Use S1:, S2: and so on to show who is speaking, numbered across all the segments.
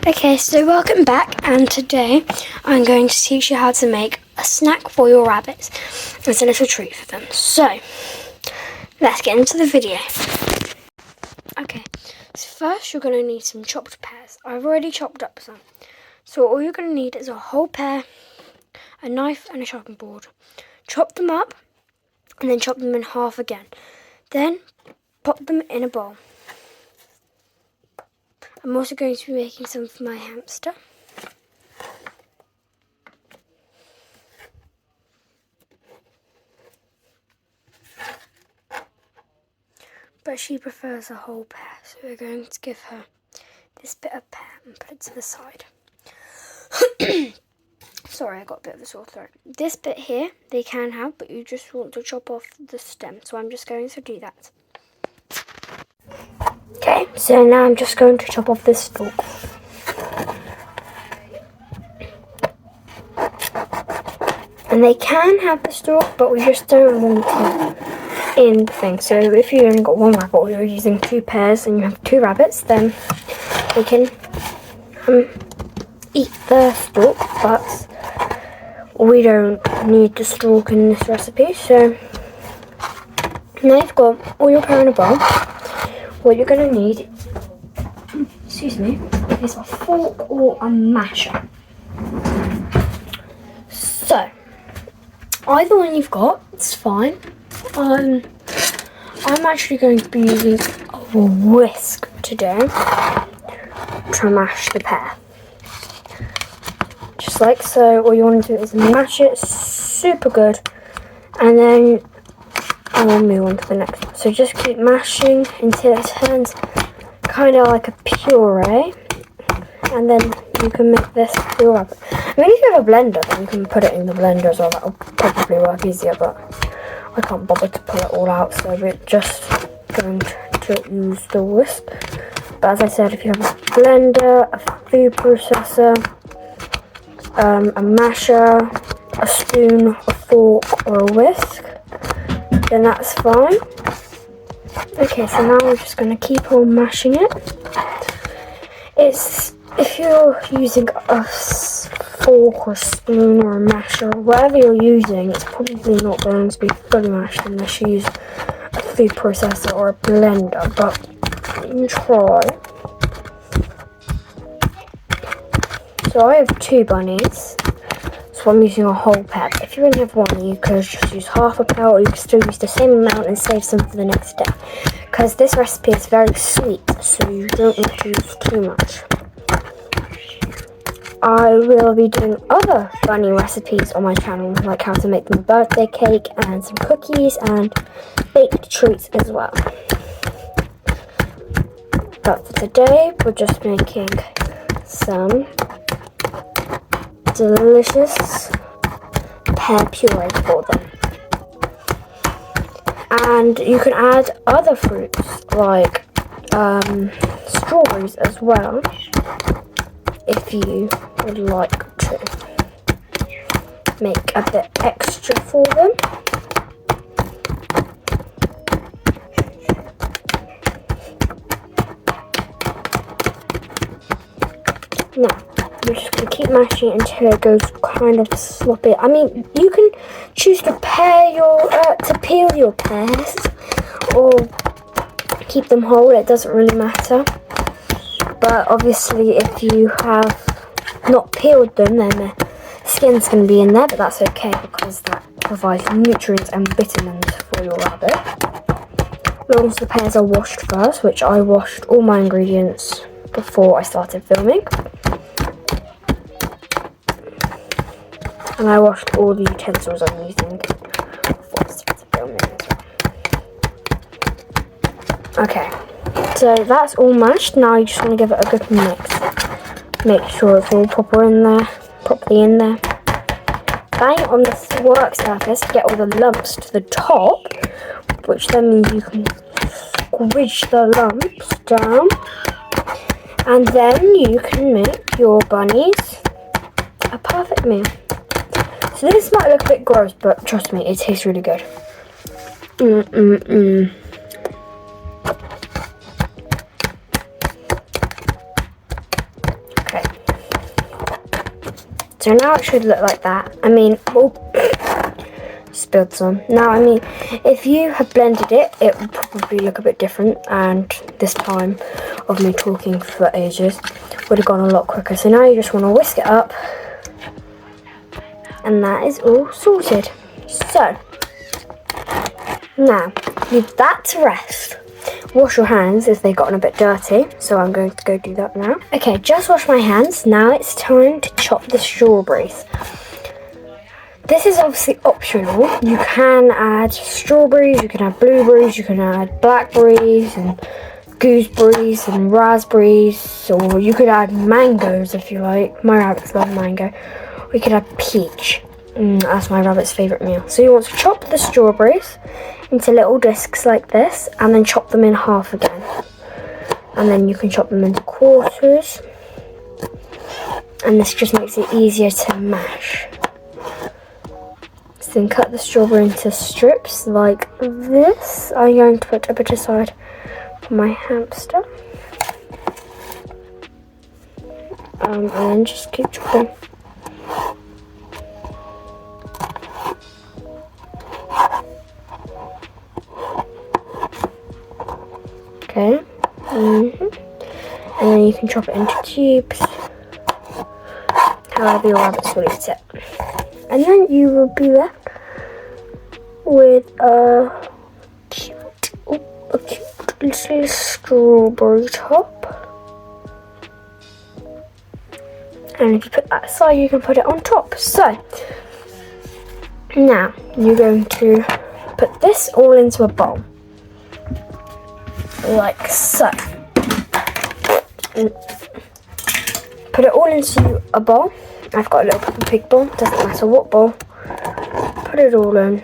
S1: Okay, so welcome back, and today I'm going to teach you how to make a snack for your rabbits. It's a little treat for them. So, let's get into the video. Okay, so first you're going to need some chopped pears. I've already chopped up some. So all you're going to need is a whole pear, a knife and a chopping board. Chop them up and then chop them in half again. Then pop them in a bowl. I'm also going to be making some for my hamster. But she prefers a whole pear, so we're going to give her this bit of pear and put it to the side. Sorry, I got a bit of a sore throat. This bit here, they can have, but you just want to chop off the stem, so I'm just going to do that. Okay, so now I'm just going to chop off this stalk. And they can have the stalk, but we just don't want it in the thing. So if you only got one rabbit or you're using 2 pairs and you have 2 rabbits, then they can eat the stalk, but we don't need the stalk in this recipe. So now you've got all your pear in a bowl. What you're going to need, excuse me, is a fork or a masher. So either one you've got, it's fine. I'm actually going to be using a whisk today to mash the pear. Just like so. All you want to do is mash it super good, and then we'll move on to the next one. So just keep mashing until it turns kind of like a puree, and then you can make this for your rabbit. I mean, if you have a blender, then you can put it in the blender as well. That'll probably work easier, but I can't bother to pull it all out, so we're just going to use the whisk. But as I said, if you have a blender, a food processor, a masher, a spoon, a fork, or a whisk, then that's fine. Okay, so now we're just going to keep on mashing it. If you're using a fork or spoon or a masher, or whatever you're using, it's probably not going to be fully mashed unless you use a food processor or a blender, but you can try. So I have 2 bunnies, so I'm using a whole pear. If you only have one, you could just use half a pear, or you could still use the same amount and save some for the next day. Because this recipe is very sweet, so you don't want to use too much. I will be doing other bunny recipes on my channel, like how to make them a birthday cake and some cookies and baked treats as well. But for today, we're just making some delicious pear puree for them. And you can add other fruits like strawberries as well, if you would like to make a bit extra for them. Now, we're just going to keep mashing it until it goes kind of sloppy. I mean, you can choose to peel your pears or keep them whole. It doesn't really matter. But obviously, if you have not peeled them, then the skin's going to be in there. But that's okay, because that provides nutrients and vitamins for your rabbit. As long as the pears are washed first, which I washed all my ingredients before I started filming. And I washed all the utensils I'm using before I started filming as well. Okay, so that's all mashed. Now you just want to give it a good mix. Make sure it's all properly in there. Bang it on the work surface to get all the lumps to the top, which then means you can squidge the lumps down. And then you can make your bunnies a perfect meal. So this might look a bit gross, but trust me, it tastes really good. Okay, So now it should look like that. I mean, oh, spilled some. Now, I mean, if you had blended it, it would probably look a bit different, and this time of me talking for ages would have gone a lot quicker. So now you just want to whisk it up, and that is all sorted. So now leave that to rest. Wash your hands if they've gotten a bit dirty, so I'm going to go do that now. Okay, just wash my hands. Now it's time to chop the strawberries. This is obviously optional. You can add strawberries, you can add blueberries, you can add blackberries and gooseberries and raspberries, or you could add mangoes if you like. My rabbits love mango. We could add peach. That's my rabbit's favourite meal. So you want to chop the strawberries into little discs like this, and then chop them in half again. And then you can chop them into quarters. And this just makes it easier to mash. So then cut the strawberry into strips like this. I'm going to put a bit aside for my hamster. And then just keep chopping. Okay, and then you can chop it into cubes, however your rabbits will eat it. And then you will be left with a cute little strawberry top. And if you put that aside, you can put it on top. So, now you're going to put this all into a bowl. Like so. And put it all into a bowl. I've got a little Peppa Pig bowl, doesn't matter what bowl. Put it all in.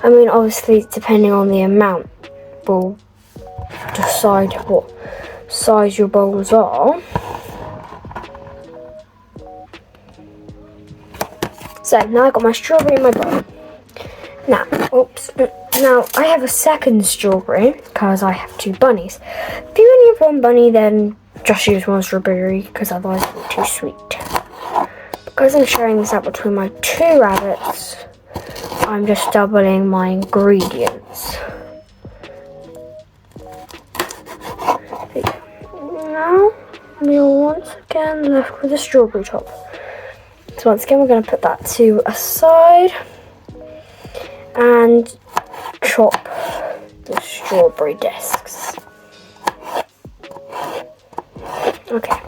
S1: I mean, obviously, depending on the amount, will decide what size your bowls are. So, now I've got my strawberry in my bowl. Now, now I have a second strawberry because I have two bunnies. If you only have one bunny, then just use one strawberry because otherwise it will be too sweet. Because I'm sharing this out between my two rabbits, I'm just doubling my ingredients. Now we're once again left with a strawberry top. So once again, we're going to put that to a side and chop the strawberry discs. Okay,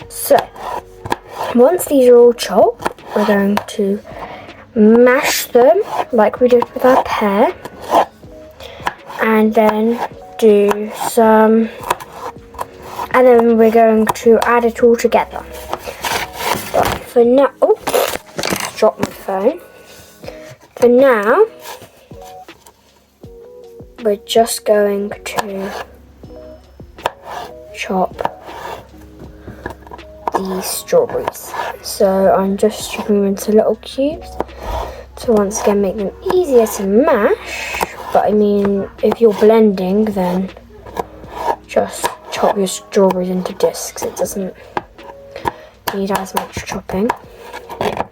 S1: so once these are all chopped, we're going to mash them like we did with our pear, and then do some, and then we're going to add it all together. But for now, drop my phone. For now, we're just going to chop these strawberries. So I'm just chopping them into little cubes to once again make them easier to mash. But I mean, if you're blending, then just chop your strawberries into discs. It doesn't need as much chopping.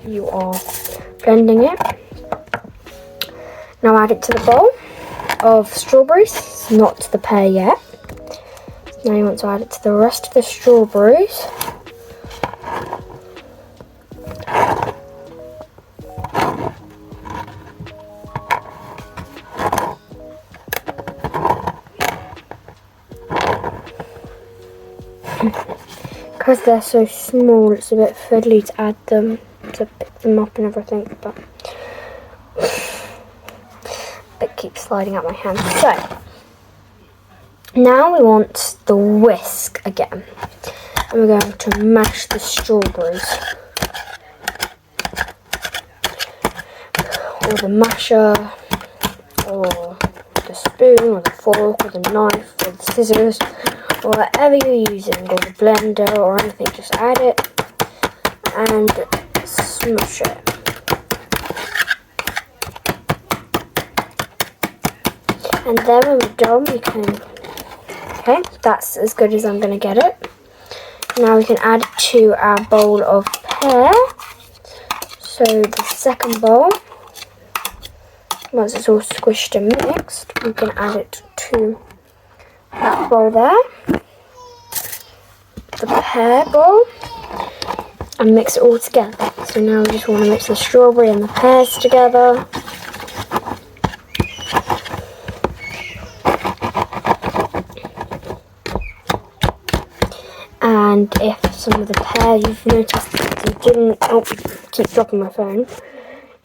S1: You are blending it. Now add it to the bowl of strawberries, not to the pear yet. Now you want to add it to the rest of the strawberries. Because they're so small, it's a bit fiddly to add them, to pick them up and everything, but it keeps sliding out my hand. So, now we want the whisk again, and we're going to mash the strawberries. Or the masher, or the spoon, or the fork, or the knife, or the scissors, or whatever you're using, or the blender, or anything. Just add it and smush it. And then when we're done, we can, okay, that's as good as I'm going to get it. Now we can add it to our bowl of pear. So the second bowl, once it's all squished and mixed, we can add it to that bowl there, the pear bowl, and mix it all together. So now we just want to mix the strawberry and the pears together. And if some of the pear you've noticed you didn't, oh, keep dropping my phone,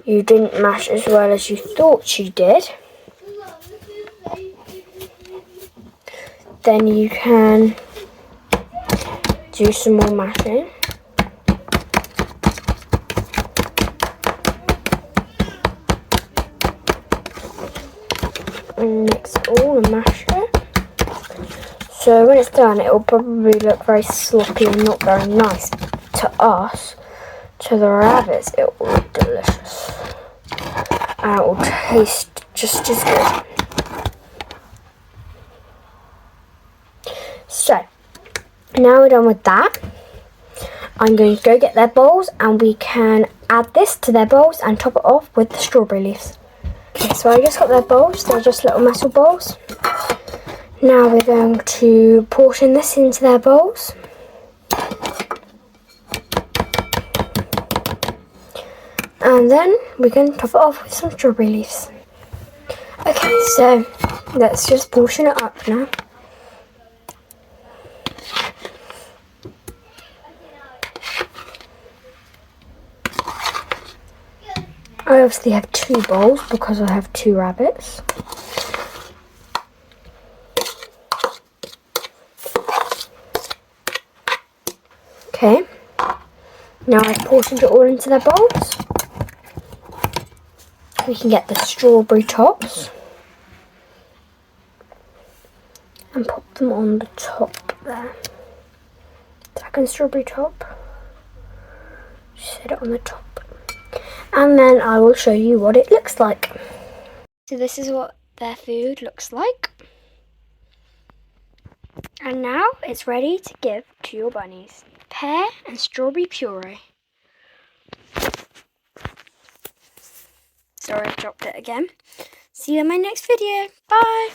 S1: you didn't mash as well as you thought you did, then you can do some more mashing. And mix it all and mash it. So when it's done, it will probably look very sloppy and not very nice to us. To the rabbits, it will look delicious. And it will taste just as good. So, now we're done with that. I'm going to go get their bowls and we can add this to their bowls and top it off with the strawberry leaves. Okay, so I just got their bowls, they're just little metal bowls. Now we're going to portion this into their bowls. And then we can top it off with some strawberry leaves. Okay, so let's just portion it up now. I obviously have 2 bowls because I have 2 rabbits. Okay, now I've portioned it all into their bowls. We can get the strawberry tops and pop them on the top there. Second strawberry top, set it on the top. And then I will show you what it looks like. So this is what their food looks like. And now it's ready to give to your bunnies. Pear and strawberry puree. Sorry, I dropped it again. See you in my next video. Bye!